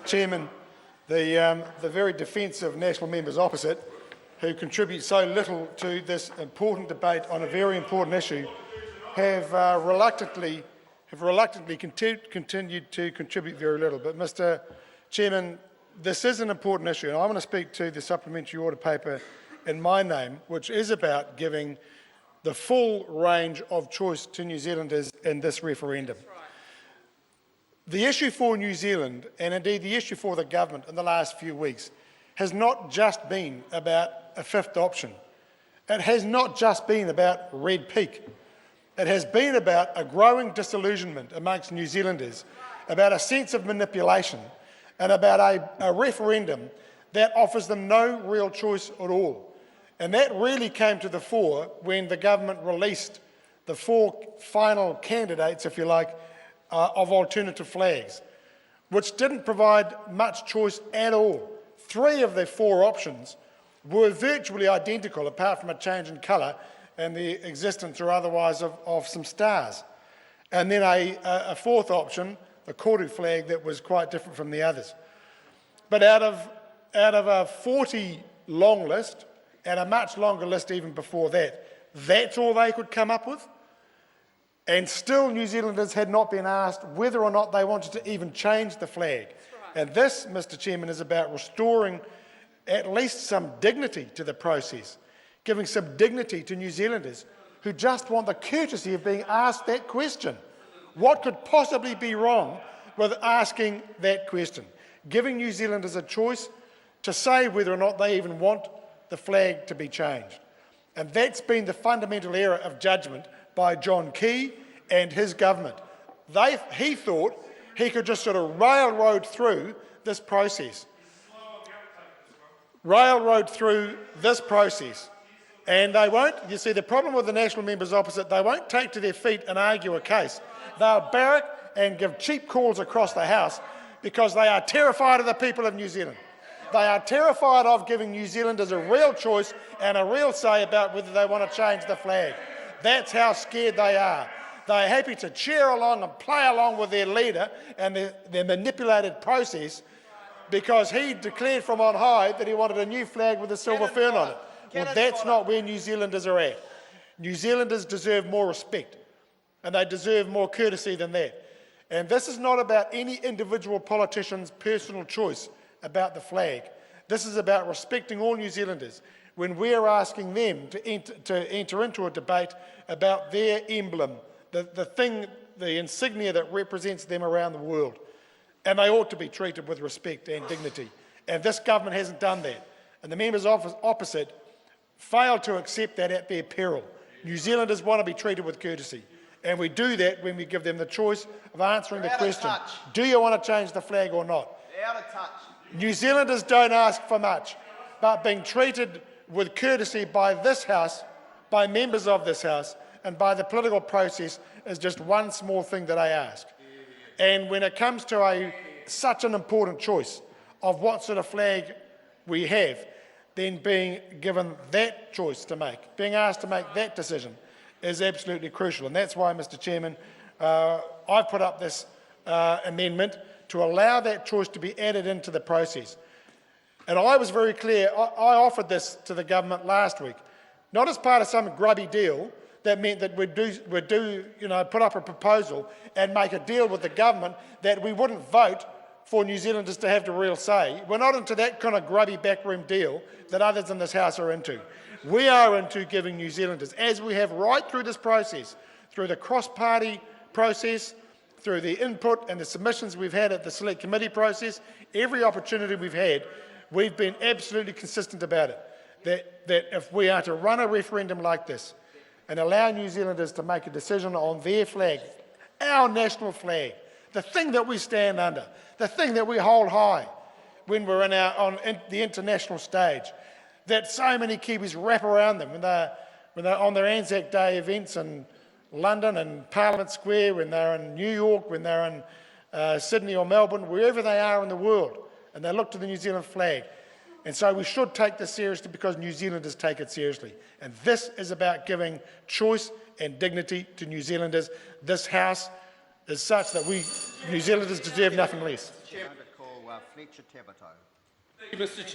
Chairman, the very defensive national members opposite, who contribute so little to this important debate on a very important issue, have reluctantly continued to contribute very little. But, Mr. Chairman, this is an important issue, and I want to speak to the supplementary order paper in my name, which is about giving the full range of choice to New Zealanders in this referendum. The issue for New Zealand, and indeed the issue for the government in the last few weeks, has not just been about a fifth option. It has not just been about Red Peak. It has been about a growing disillusionment amongst New Zealanders, about a sense of manipulation, and about a referendum that offers them no real choice at all. And that really came to the fore when the government released the 4 final candidates, if you like, of alternative flags, which didn't provide much choice at all. 3 of the 4 options were virtually identical, apart from a change in colour and the existence or otherwise of some stars. And then a 4th option, the Koru flag, that was quite different from the others. But out of a 40 long list, and a much longer list even before that, that's all they could come up with. And still New Zealanders had not been asked whether or not they wanted to even change the flag. And this, Mr. Chairman, is about restoring at least some dignity to the process, giving some dignity to New Zealanders who just want the courtesy of being asked that question. What could possibly be wrong with asking that question? Giving New Zealanders a choice to say whether or not they even want the flag to be changed. And that's been the fundamental error of judgment by John Key and his government. He thought he could just sort of railroad through this process. And they won't. You see, the problem with the national members opposite, they won't take to their feet and argue a case. They'll barrack and give cheap calls across the House because they are terrified of the people of New Zealand. They are terrified of giving New Zealanders a real choice and a real say about whether they want to change the flag. That's how scared they are. They're happy to cheer along and play along with their leader and their manipulated process because he declared from on high that he wanted a new flag with a silver fern on it. Well, that's not where New Zealanders are at. New Zealanders deserve more respect, and they deserve more courtesy than that. And this is not about any individual politician's personal choice about the flag. This is about respecting all New Zealanders when we are asking them to enter into a debate about their emblem, the insignia that represents them around the world. And they ought to be treated with respect and dignity. And this government hasn't done that. And the members opposite failed to accept that at their peril. New Zealanders want to be treated with courtesy. And we do that when we give them the choice of answering the question, do you want to change the flag or not? Out of touch. New Zealanders don't ask for much, but being treated with courtesy by this House, by members of this House, and by the political process is just one small thing that I ask. And when it comes to such an important choice of what sort of flag we have, then being given that choice to make, being asked to make that decision is absolutely crucial. And that's why, Mr. Chairman, I've put up this amendment to allow that choice to be added into the process. And I was very clear, I offered this to the government last week, not as part of some grubby deal that meant that we'd put up a proposal and make a deal with the government that we wouldn't vote for New Zealanders to have the real say. We're not into that kind of grubby backroom deal that others in this House are into. We are into giving New Zealanders, as we have right through this process, through the cross-party process, through the input and the submissions we've had at the Select Committee process, every opportunity we've had, we've been absolutely consistent about it, that if we are to run a referendum like this and allow New Zealanders to make a decision on their flag, our national flag, the thing that we stand under, the thing that we hold high when we're on the international stage, that so many Kiwis wrap around them when they're on their Anzac Day events in London and Parliament Square, when they're in New York, when they're in Sydney or Melbourne, wherever they are in the world, and they look to the New Zealand flag. And so we should take this seriously because New Zealanders take it seriously. And this is about giving choice and dignity to New Zealanders. This House is such that New Zealanders deserve nothing less. Honourable Fletcher Tabato. Thank you, Mr.